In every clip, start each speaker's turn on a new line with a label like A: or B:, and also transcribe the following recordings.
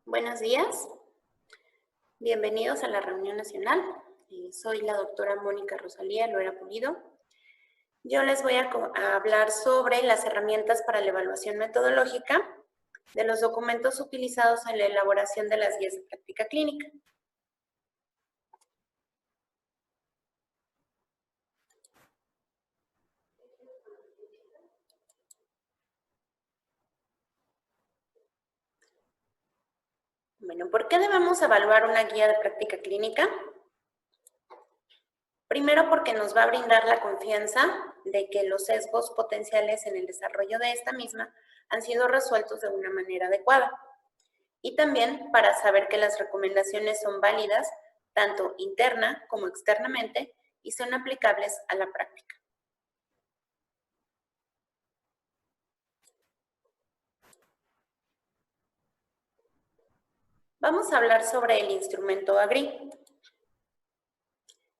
A: Buenos días, bienvenidos a la reunión nacional. Soy la doctora Mónica Rosalía Loera Pulido. Yo les voy a hablar sobre las herramientas para la evaluación metodológica de los documentos utilizados en la elaboración de las guías de práctica clínica. Bueno, ¿por qué debemos evaluar una guía de práctica clínica? Primero, porque nos va a brindar la confianza de que los sesgos potenciales en el desarrollo de esta misma han sido resueltos de una manera adecuada. Y también para saber que las recomendaciones son válidas tanto interna como externamente y son aplicables a la práctica. Vamos a hablar sobre el instrumento AGRI.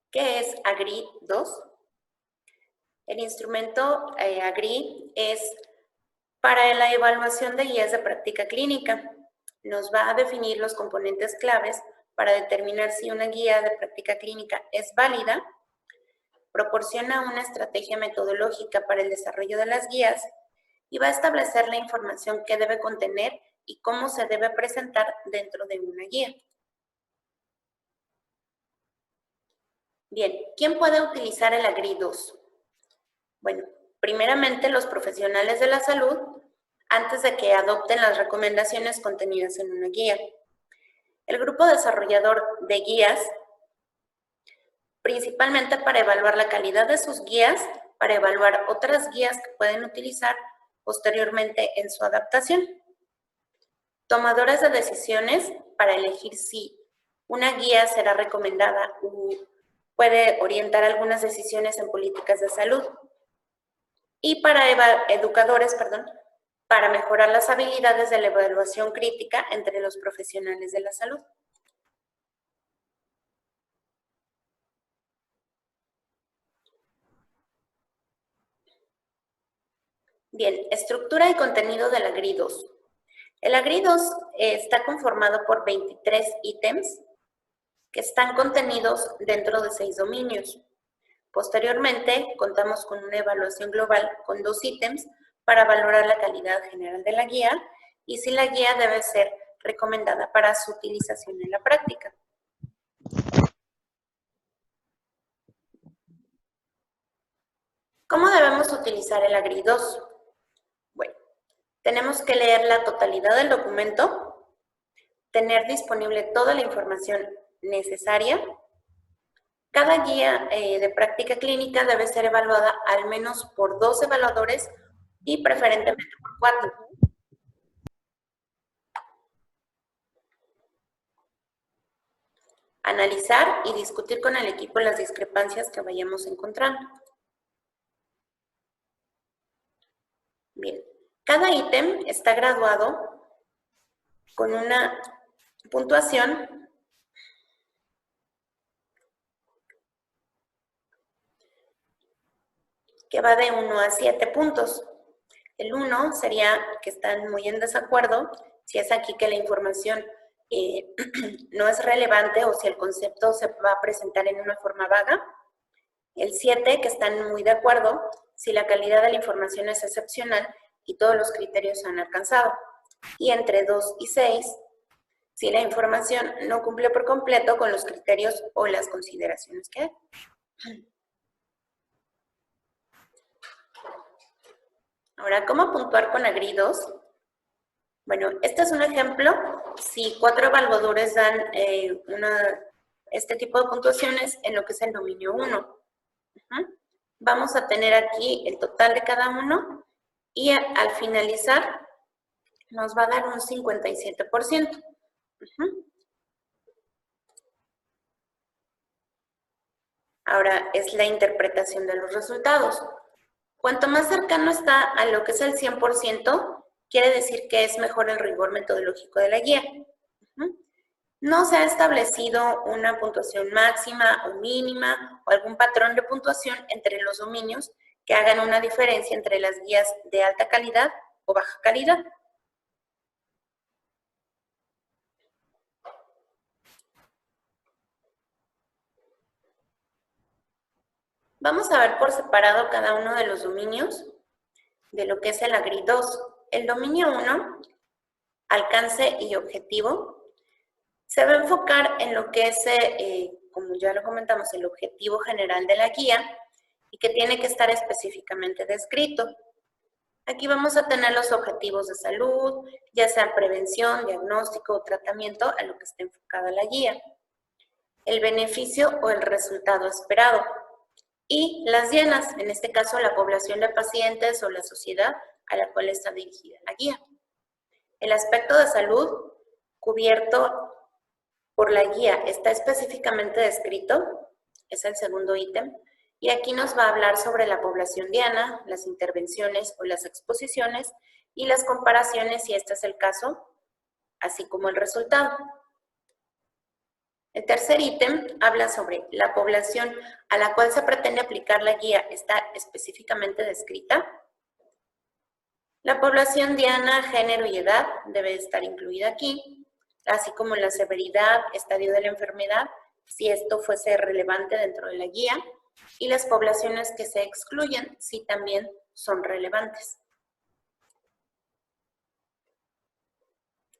A: ¿Qué es AGRI 2? El instrumento AGRI es para la evaluación de guías de práctica clínica. Nos va a definir los componentes claves para determinar si una guía de práctica clínica es válida, proporciona una estrategia metodológica para el desarrollo de las guías y va a establecer la información que debe contener y cómo se debe presentar dentro de una guía. Bien, ¿quién puede utilizar el AGRI 2? Bueno, primeramente los profesionales de la salud, antes de que adopten las recomendaciones contenidas en una guía. El grupo desarrollador de guías, principalmente para evaluar la calidad de sus guías, para evaluar otras guías que pueden utilizar posteriormente en su adaptación. Tomadores de decisiones para elegir si una guía será recomendada o puede orientar algunas decisiones en políticas de salud. Y para educadores, para mejorar las habilidades de la evaluación crítica entre los profesionales de la salud. Bien, estructura y contenido del AGRI 2. El AGRI 2 está conformado por 23 ítems que están contenidos dentro de 6 dominios. Posteriormente, contamos con una evaluación global con 2 ítems para valorar la calidad general de la guía y si la guía debe ser recomendada para su utilización en la práctica. ¿Cómo debemos utilizar el AGRI 2? Bueno, tenemos que leer la totalidad del documento, tener disponible toda la información necesaria. Cada guía de práctica clínica debe ser evaluada al menos por 2 evaluadores y preferentemente por 4. Analizar y discutir con el equipo las discrepancias que vayamos encontrando. Bien, cada ítem está graduado con una puntuación que va de 1 a 7 puntos. El 1 sería que están muy en desacuerdo, si es aquí que la información no es relevante o si el concepto se va a presentar en una forma vaga. El 7, que están muy de acuerdo, si la calidad de la información es excepcional y todos los criterios se han alcanzado. Y entre 2 y 6, si la información no cumple por completo con los criterios o las consideraciones que hay. Ahora, ¿cómo puntuar con AGRI 2? Bueno, este es un ejemplo. Si 4 evaluadores dan este tipo de puntuaciones en lo que es el dominio 1. Vamos a tener aquí el total de cada uno y al finalizar nos va a dar un 57%. Ahora es la interpretación de los resultados. Cuanto más cercano está a lo que es el 100%, quiere decir que es mejor el rigor metodológico de la guía. No se ha establecido una puntuación máxima o mínima o algún patrón de puntuación entre los dominios que hagan una diferencia entre las guías de alta calidad o baja calidad. Vamos a ver por separado cada uno de los dominios de lo que es el AGRI 2. El dominio 1, alcance y objetivo, se va a enfocar en lo que es, como ya lo comentamos, el objetivo general de la guía y que tiene que estar específicamente descrito. Aquí vamos a tener los objetivos de salud, ya sea prevención, diagnóstico o tratamiento, a lo que está enfocada la guía. El beneficio o el resultado esperado. Y las dianas, en este caso la población de pacientes o la sociedad a la cual está dirigida la guía. El aspecto de salud cubierto por la guía está específicamente descrito, es el segundo ítem, y aquí nos va a hablar sobre la población diana, las intervenciones o las exposiciones y las comparaciones, si este es el caso, así como el resultado. El tercer ítem habla sobre la población a la cual se pretende aplicar la guía está específicamente descrita. La población diana, género y edad debe estar incluida aquí, así como la severidad, estadio de la enfermedad, si esto fuese relevante dentro de la guía, y las poblaciones que se excluyen, si también son relevantes.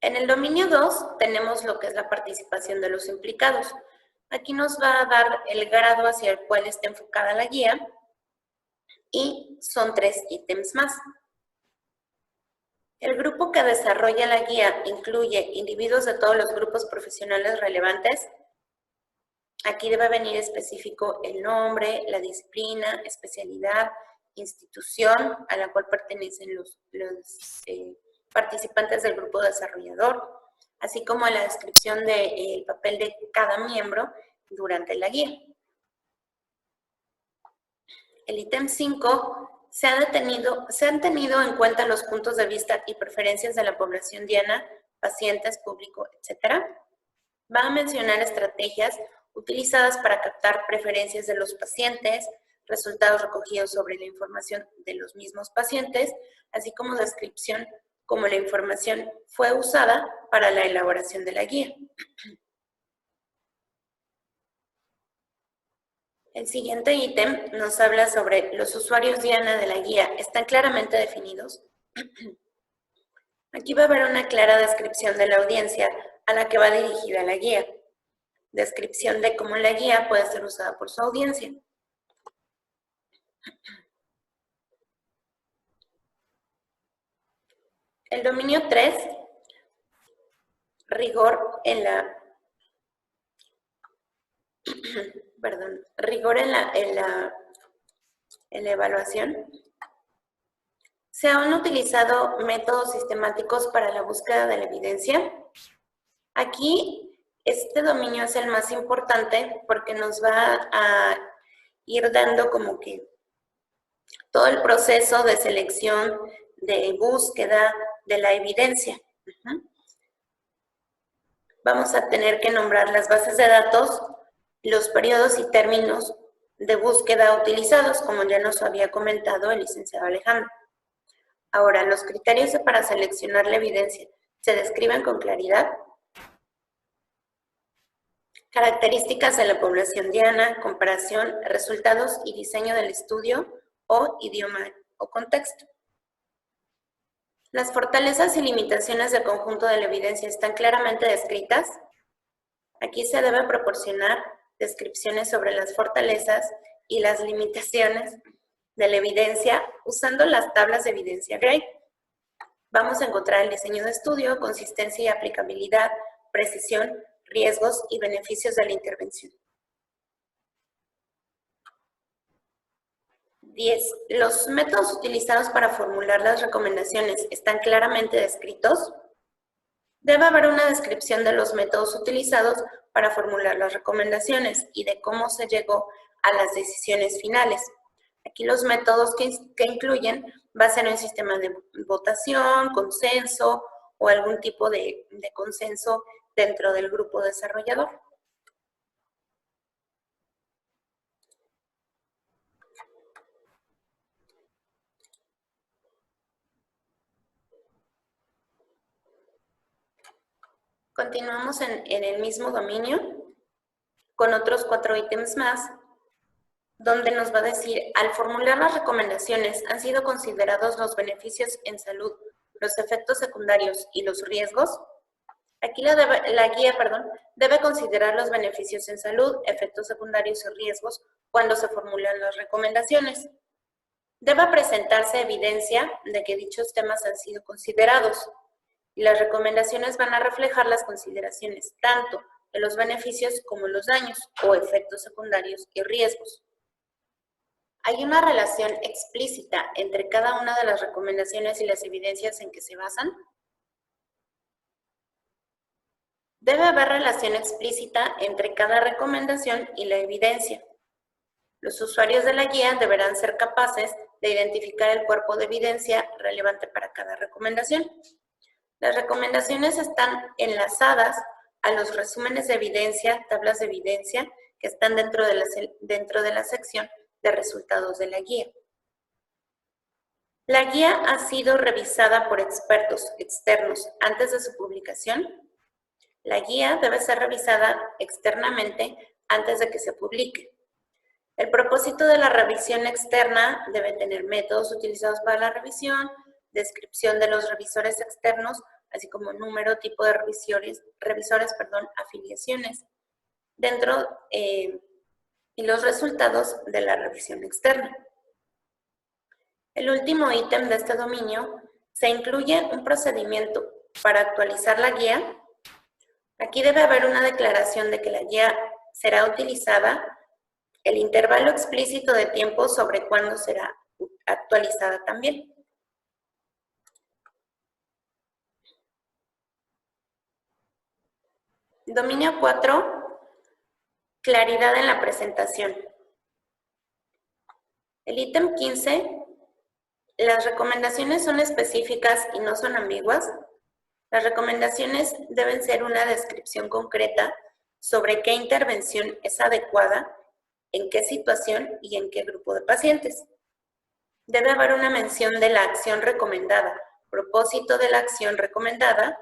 A: En el dominio 2 tenemos lo que es la participación de los implicados. Aquí nos va a dar el grado hacia el cual está enfocada la guía y son 3 ítems más. El grupo que desarrolla la guía incluye individuos de todos los grupos profesionales relevantes. Aquí debe venir específico el nombre, la disciplina, especialidad, institución a la cual pertenecen los participantes del grupo desarrollador, así como la descripción del papel de cada miembro durante la guía. El ítem 5, se han tenido en cuenta los puntos de vista y preferencias de la población diana, pacientes, público, etc. Va a mencionar estrategias utilizadas para captar preferencias de los pacientes, resultados recogidos sobre la información de los mismos pacientes, así como descripción cómo la información fue usada para la elaboración de la guía. El siguiente ítem nos habla sobre los usuarios diana de la guía. ¿Están claramente definidos? Aquí va a haber una clara descripción de la audiencia a la que va dirigida la guía. Descripción de cómo la guía puede ser usada por su audiencia. El dominio 3, rigor en la evaluación. ¿Se han utilizado métodos sistemáticos para la búsqueda de la evidencia? Aquí, este dominio es el más importante porque nos va a ir dando como que todo el proceso de selección, de búsqueda de la evidencia. Vamos a tener que nombrar las bases de datos, los periodos y términos de búsqueda utilizados, como ya nos había comentado el licenciado Alejandro. Ahora, los criterios para seleccionar la evidencia, ¿se describen con claridad? Características de la población diana, comparación, resultados y diseño del estudio o idioma o contexto. ¿Las fortalezas y limitaciones del conjunto de la evidencia están claramente descritas? Aquí se deben proporcionar descripciones sobre las fortalezas y las limitaciones de la evidencia usando las tablas de evidencia Gray. Vamos a encontrar el diseño de estudio, consistencia y aplicabilidad, precisión, riesgos y beneficios de la intervención. 10. ¿Los métodos utilizados para formular las recomendaciones están claramente descritos? Debe haber una descripción de los métodos utilizados para formular las recomendaciones y de cómo se llegó a las decisiones finales. Aquí los métodos que incluyen va a ser un sistema de votación, consenso o algún tipo de consenso dentro del grupo desarrollador. Continuamos en el mismo dominio con otros 4 ítems más donde nos va a decir, al formular las recomendaciones, ¿han sido considerados los beneficios en salud, los efectos secundarios y los riesgos? Aquí la guía debe considerar los beneficios en salud, efectos secundarios y riesgos cuando se formulan las recomendaciones. Debe presentarse evidencia de que dichos temas han sido considerados y las recomendaciones van a reflejar las consideraciones tanto de los beneficios como los daños o efectos secundarios y riesgos. ¿Hay una relación explícita entre cada una de las recomendaciones y las evidencias en que se basan? Debe haber relación explícita entre cada recomendación y la evidencia. Los usuarios de la guía deberán ser capaces de identificar el cuerpo de evidencia relevante para cada recomendación. Las recomendaciones están enlazadas a los resúmenes de evidencia, tablas de evidencia, que están dentro de la sección de resultados de la guía. La guía ha sido revisada por expertos externos antes de su publicación. La guía debe ser revisada externamente antes de que se publique. El propósito de la revisión externa debe tener métodos utilizados para la revisión, descripción de los revisores externos, así como número, tipo de revisores, afiliaciones, y los resultados de la revisión externa. El último ítem de este dominio se incluye un procedimiento para actualizar la guía. Aquí debe haber una declaración de que la guía será utilizada, el intervalo explícito de tiempo sobre cuándo será actualizada también. Dominio 4, claridad en la presentación. El ítem 15, las recomendaciones son específicas y no son ambiguas. Las recomendaciones deben ser una descripción concreta sobre qué intervención es adecuada, en qué situación y en qué grupo de pacientes. Debe haber una mención de la acción recomendada, propósito de la acción recomendada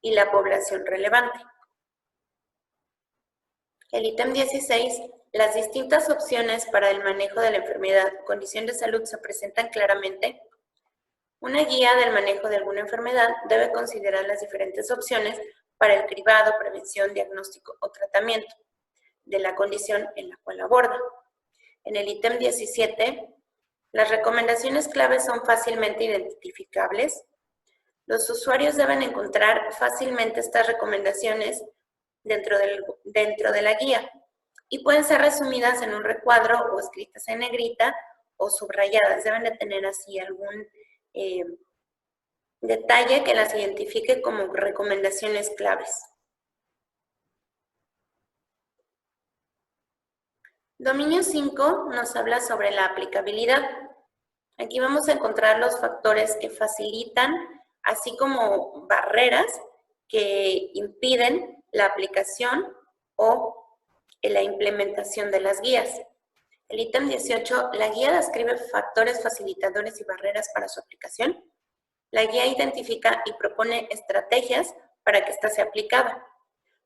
A: y la población relevante. El ítem 16, las distintas opciones para el manejo de la enfermedad o condición de salud se presentan claramente. Una guía del manejo de alguna enfermedad debe considerar las diferentes opciones para el cribado, prevención, diagnóstico o tratamiento de la condición en la cual aborda. En el ítem 17, las recomendaciones claves son fácilmente identificables. Los usuarios deben encontrar fácilmente estas recomendaciones dentro de la guía y pueden ser resumidas en un recuadro o escritas en negrita o subrayadas. Deben de tener así algún detalle que las identifique como recomendaciones claves. Dominio 5 nos habla sobre la aplicabilidad. Aquí vamos a encontrar los factores que facilitan, así como barreras que impiden la aplicación o la implementación de las guías. El ítem 18, la guía describe factores facilitadores y barreras para su aplicación. La guía identifica y propone estrategias para que ésta sea aplicada.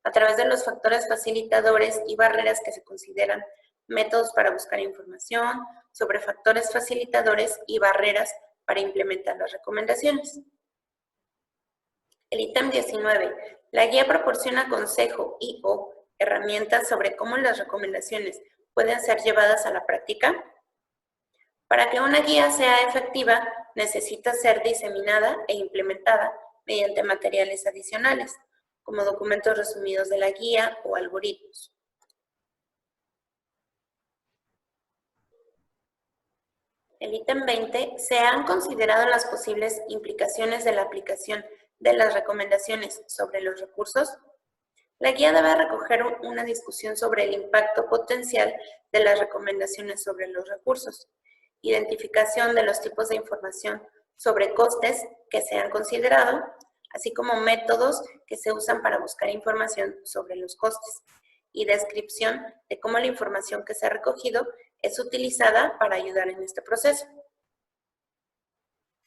A: A través de los factores facilitadores y barreras que se consideran métodos para buscar información sobre factores facilitadores y barreras para implementar las recomendaciones. El ítem 19. La guía proporciona consejo y/o herramientas sobre cómo las recomendaciones pueden ser llevadas a la práctica. Para que una guía sea efectiva, necesita ser diseminada e implementada mediante materiales adicionales, como documentos resumidos de la guía o algoritmos. El ítem 20, se han considerado las posibles implicaciones de la aplicación de las recomendaciones sobre los recursos. La guía debe recoger una discusión sobre el impacto potencial de las recomendaciones sobre los recursos, identificación de los tipos de información sobre costes que se han considerado, así como métodos que se usan para buscar información sobre los costes, y descripción de cómo la información que se ha recogido es utilizada para ayudar en este proceso.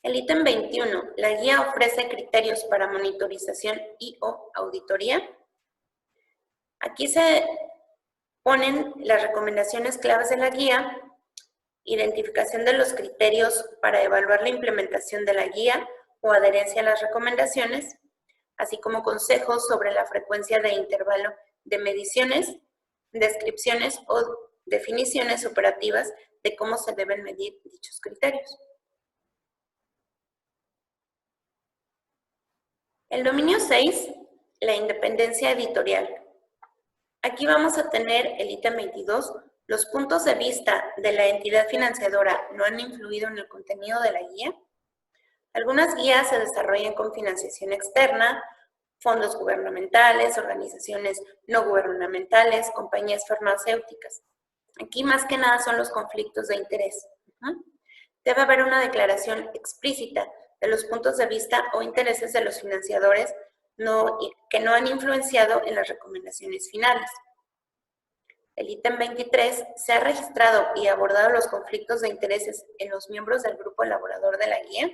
A: El ítem 21, la guía ofrece criterios para monitorización y/o auditoría. Aquí se ponen las recomendaciones claves de la guía, identificación de los criterios para evaluar la implementación de la guía o adherencia a las recomendaciones, así como consejos sobre la frecuencia de intervalo de mediciones, descripciones o definiciones operativas de cómo se deben medir dichos criterios. El dominio 6, la independencia editorial. Aquí vamos a tener el ítem 22. Los puntos de vista de la entidad financiadora no han influido en el contenido de la guía. Algunas guías se desarrollan con financiación externa, fondos gubernamentales, organizaciones no gubernamentales, compañías farmacéuticas. Aquí más que nada son los conflictos de interés. Debe haber una declaración explícita de los puntos de vista o intereses de los financiadores que no han influenciado en las recomendaciones finales. El ítem 23, se ha registrado y abordado los conflictos de intereses en los miembros del grupo elaborador de la guía.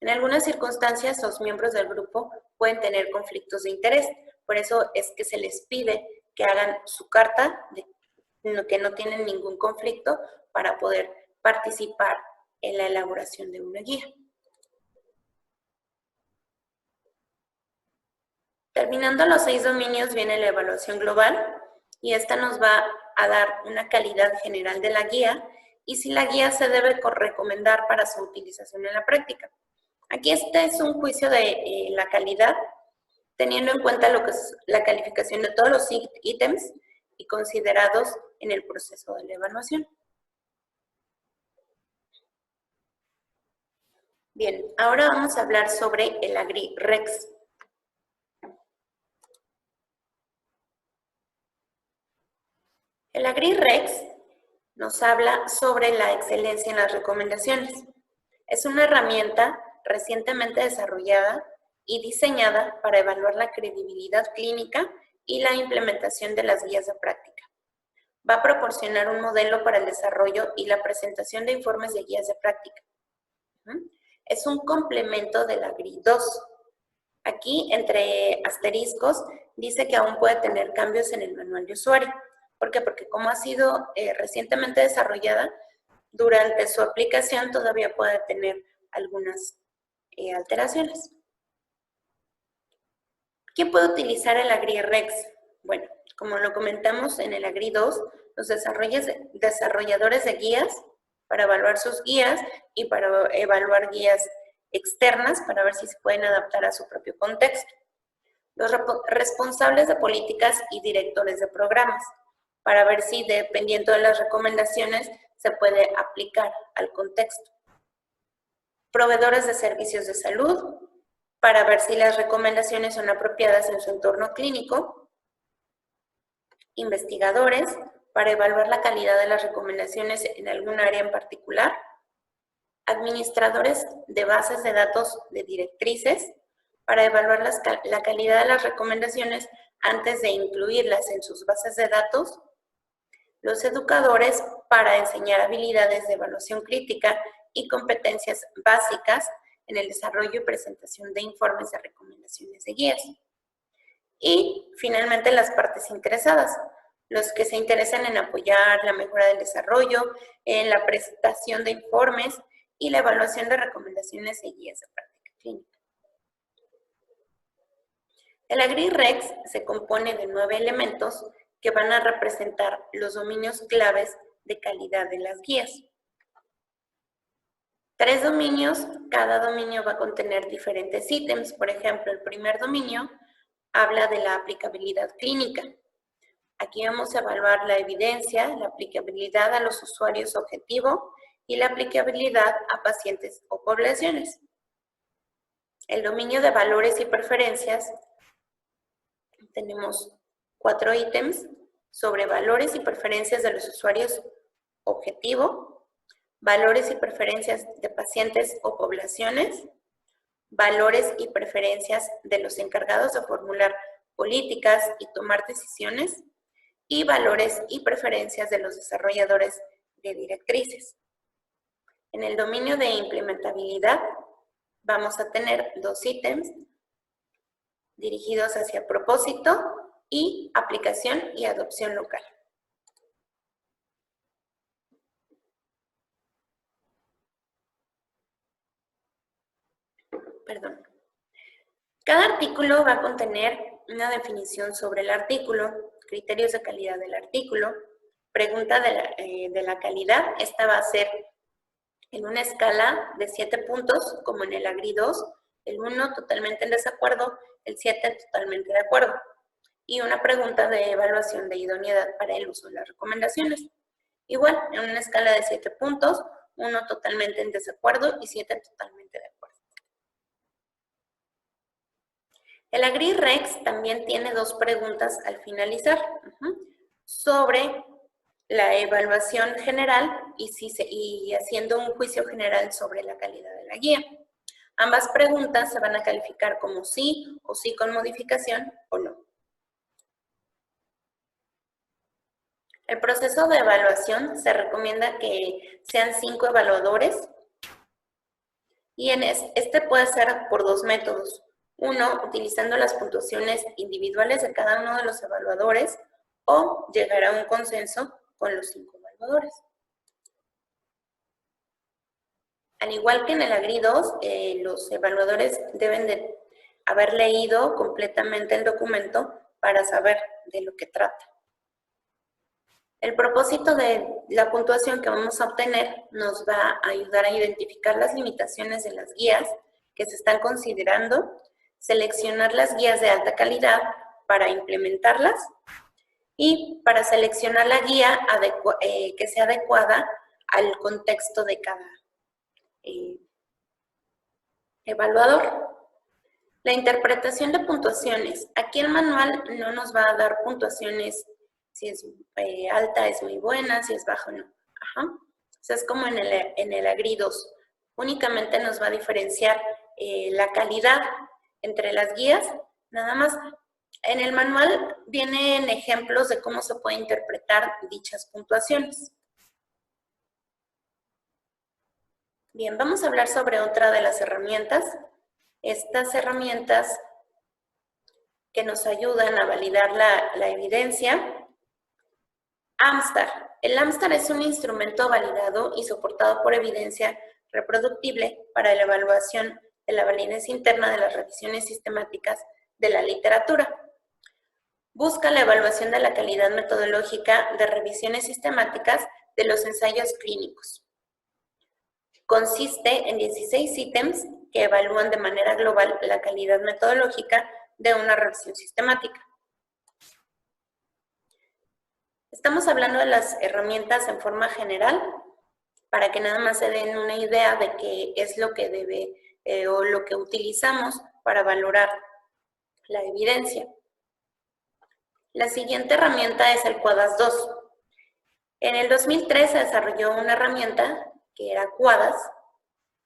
A: En algunas circunstancias, los miembros del grupo pueden tener conflictos de interés, por eso es que se les pide que hagan su carta de que no tienen ningún conflicto para poder participar en la elaboración de una guía. Terminando los 6 dominios viene la evaluación global y esta nos va a dar una calidad general de la guía y si la guía se debe recomendar para su utilización en la práctica. Aquí este es un juicio de la calidad, teniendo en cuenta lo que es la calificación de todos los ítems y considerados en el proceso de la evaluación. Bien, ahora vamos a hablar sobre el Agri-Rex. El Agri-Rex nos habla sobre la excelencia en las recomendaciones. Es una herramienta recientemente desarrollada y diseñada para evaluar la credibilidad clínica y la implementación de las guías de práctica. Va a proporcionar un modelo para el desarrollo y la presentación de informes de guías de práctica. Es un complemento del Agri-2. Aquí, entre asteriscos, dice que aún puede tener cambios en el manual de usuario. ¿Por qué? Porque como ha sido recientemente desarrollada, durante su aplicación todavía puede tener algunas alteraciones. ¿Quién puede utilizar el Agri-Rex? Bueno, como lo comentamos en el Agri-2, los desarrolladores de guías para evaluar sus guías y para evaluar guías externas para ver si se pueden adaptar a su propio contexto. Los responsables de políticas y directores de programas para ver si dependiendo de las recomendaciones se puede aplicar al contexto. Proveedores de servicios de salud para ver si las recomendaciones son apropiadas en su entorno clínico. Investigadores para evaluar la calidad de las recomendaciones en algún área en particular. Administradores de bases de datos de directrices para evaluar la calidad de las recomendaciones antes de incluirlas en sus bases de datos. Los educadores para enseñar habilidades de evaluación crítica y competencias básicas en el desarrollo y presentación de informes de recomendaciones de guías. Y finalmente las partes interesadas, los que se interesan en apoyar la mejora del desarrollo, en la presentación de informes y la evaluación de recomendaciones de guías de práctica clínica. El Agri-Rex se compone de 9 elementos que van a representar los dominios claves de calidad de las guías. 3 dominios, cada dominio va a contener diferentes ítems. Por ejemplo, el primer dominio habla de la aplicabilidad clínica. Aquí vamos a evaluar la evidencia, la aplicabilidad a los usuarios objetivo y la aplicabilidad a pacientes o poblaciones. El dominio de valores y preferencias, tenemos 4 ítems sobre valores y preferencias de los usuarios objetivo, valores y preferencias de pacientes o poblaciones, valores y preferencias de los encargados de formular políticas y tomar decisiones, y valores y preferencias de los desarrolladores de directrices. En el dominio de implementabilidad vamos a tener 2 ítems dirigidos hacia propósito y aplicación y adopción local. Perdón. Cada artículo va a contener una definición sobre el artículo, criterios de calidad del artículo, pregunta de la calidad. Esta va a ser en una escala de 7 puntos, como en el AGRI 2, el 1 totalmente en desacuerdo, el 7 totalmente de acuerdo. Y una pregunta de evaluación de idoneidad para el uso de las recomendaciones. Igual, en una escala de 7 puntos, 1 totalmente en desacuerdo y 7 totalmente de acuerdo. El AGRI-REX también tiene 2 preguntas al finalizar sobre la evaluación general y haciendo un juicio general sobre la calidad de la guía. Ambas preguntas se van a calificar como sí o sí con modificación o no. El proceso de evaluación se recomienda que sean 5 evaluadores y este puede ser por 2 métodos. Uno, utilizando las puntuaciones individuales de cada uno de los evaluadores o llegar a un consenso con los 5 evaluadores. Al igual que en el AGRI 2, los evaluadores deben de haber leído completamente el documento para saber de lo que trata. El propósito de la puntuación que vamos a obtener nos va a ayudar a identificar las limitaciones de las guías que se están considerando, seleccionar las guías de alta calidad para implementarlas y para seleccionar la guía que sea adecuada al contexto de cada evaluador. La interpretación de puntuaciones. Aquí el manual no nos va a dar puntuaciones si es alta es muy buena, si es baja no. O sea, es como en el AGRI 2. Únicamente nos va a diferenciar la calidad entre las guías, nada más. En el manual vienen ejemplos de cómo se puede interpretar dichas puntuaciones. Bien, vamos a hablar sobre otra de las herramientas. Estas herramientas que nos ayudan a validar la evidencia. AMSTAR. El AMSTAR es un instrumento validado y soportado por evidencia reproductible para la evaluación de la validez interna de las revisiones sistemáticas de la literatura. Busca la evaluación de la calidad metodológica de revisiones sistemáticas de los ensayos clínicos. Consiste en 16 ítems que evalúan de manera global la calidad metodológica de una revisión sistemática. Estamos hablando de las herramientas en forma general para que nada más se den una idea de qué es lo que debe o lo que utilizamos para valorar la evidencia. La siguiente herramienta es el QUADAS 2. En el 2003 se desarrolló una herramienta que era QUADAS,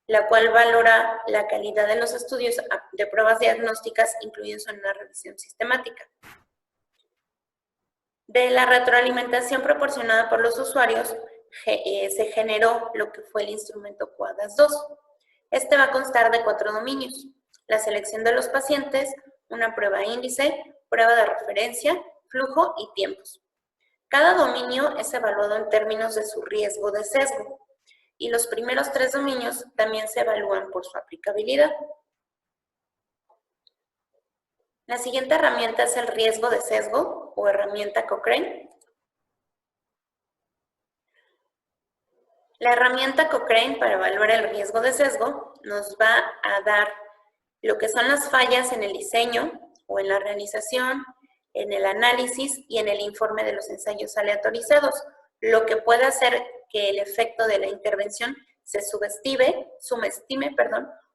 A: la cual valora la calidad de los estudios de pruebas diagnósticas incluidos en una revisión sistemática. De la retroalimentación proporcionada por los usuarios, se generó lo que fue el instrumento QUADAS 2. Este va a constar de 4 dominios: la selección de los pacientes, una prueba índice, prueba de referencia, flujo y tiempos. Cada dominio es evaluado en términos de su riesgo de sesgo y los primeros 3 dominios también se evalúan por su aplicabilidad. La siguiente herramienta es el riesgo de sesgo o herramienta Cochrane. La herramienta Cochrane para evaluar el riesgo de sesgo nos va a dar lo que son las fallas en el diseño o en la realización, en el análisis y en el informe de los ensayos aleatorizados, lo que puede hacer que el efecto de la intervención se subestime,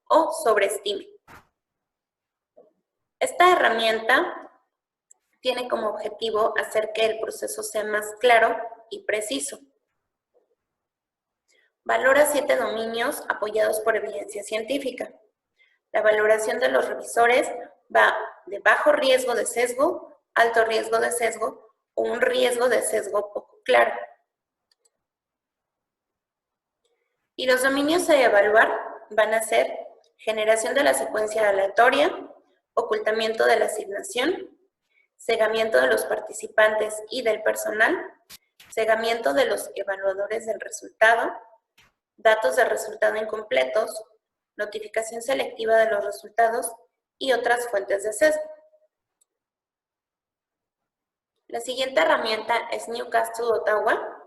A: o sobreestime. Esta herramienta tiene como objetivo hacer que el proceso sea más claro y preciso. Valora 7 dominios apoyados por evidencia científica. La valoración de los revisores va de bajo riesgo de sesgo, alto riesgo de sesgo o un riesgo de sesgo poco claro. Y los dominios a evaluar van a ser generación de la secuencia aleatoria, ocultamiento de la asignación, cegamiento de los participantes y del personal, cegamiento de los evaluadores del resultado, datos de resultado incompletos, notificación selectiva de los resultados y otras fuentes de sesgo. La siguiente herramienta es Newcastle Ottawa.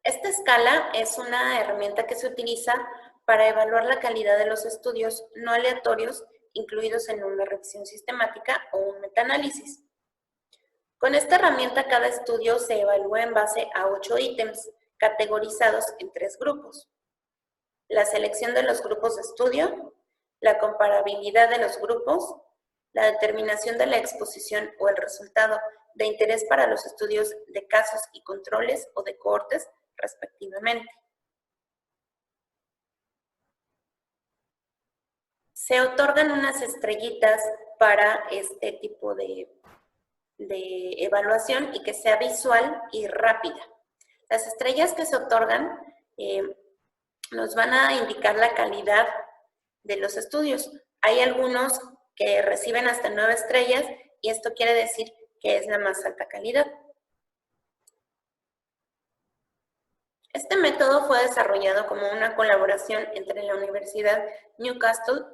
A: Esta escala es una herramienta que se utiliza para evaluar la calidad de los estudios no aleatorios incluidos en una revisión sistemática o un metaanálisis. Con esta herramienta, cada estudio se evalúa en base a 8 ítems categorizados en 3 grupos. La selección de los grupos de estudio, la comparabilidad de los grupos, la determinación de la exposición o el resultado de interés para los estudios de casos y controles o de cohortes, respectivamente. Se otorgan unas estrellitas para este tipo de evaluación y que sea visual y rápida. Las estrellas que se otorgan nos van a indicar la calidad de los estudios. Hay algunos que reciben hasta 9 estrellas y esto quiere decir que es la más alta calidad. Este método fue desarrollado como una colaboración entre la Universidad Newcastle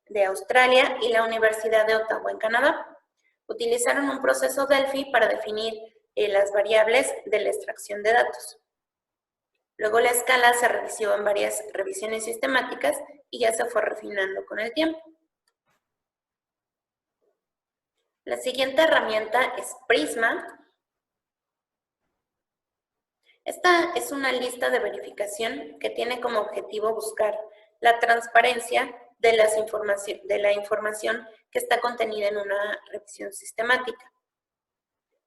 A: de Australia y la Universidad de Ottawa en Canadá. Utilizaron un proceso Delphi para definir las variables de la extracción de datos. Luego la escala se revisó en varias revisiones sistemáticas y ya se fue refinando con el tiempo. La siguiente herramienta es Prisma. Esta es una lista de verificación que tiene como objetivo buscar la transparencia de la información que está contenida en una revisión sistemática.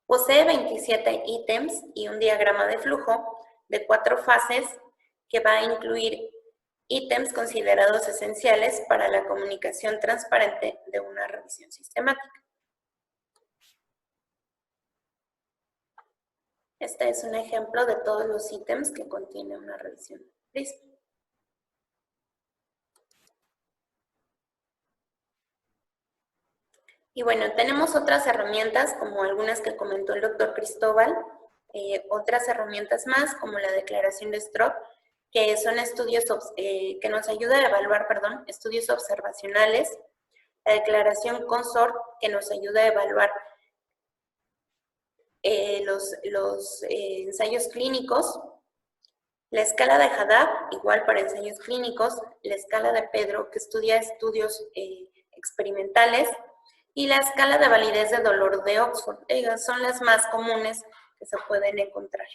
A: Posee 27 ítems y un diagrama de flujo de 4 fases que va a incluir ítems considerados esenciales para la comunicación transparente de una revisión sistemática. Este es un ejemplo de todos los ítems que contiene una revisión Prisma. Y bueno, tenemos otras herramientas como algunas que comentó el doctor Cristóbal, otras herramientas más como la declaración de Stroop, que son estudios que nos ayuda a evaluar, estudios observacionales, la declaración Consort, que nos ayuda a evaluar los ensayos clínicos, la escala de Hadad, igual para ensayos clínicos, la escala de Pedro, que estudia estudios experimentales, y la escala de validez de dolor de Oxford. Ellas son las más comunes que se pueden encontrar.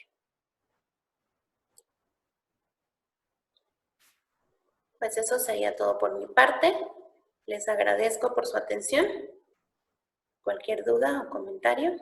A: Pues eso sería todo por mi parte. Les agradezco por su atención. Cualquier duda o comentario.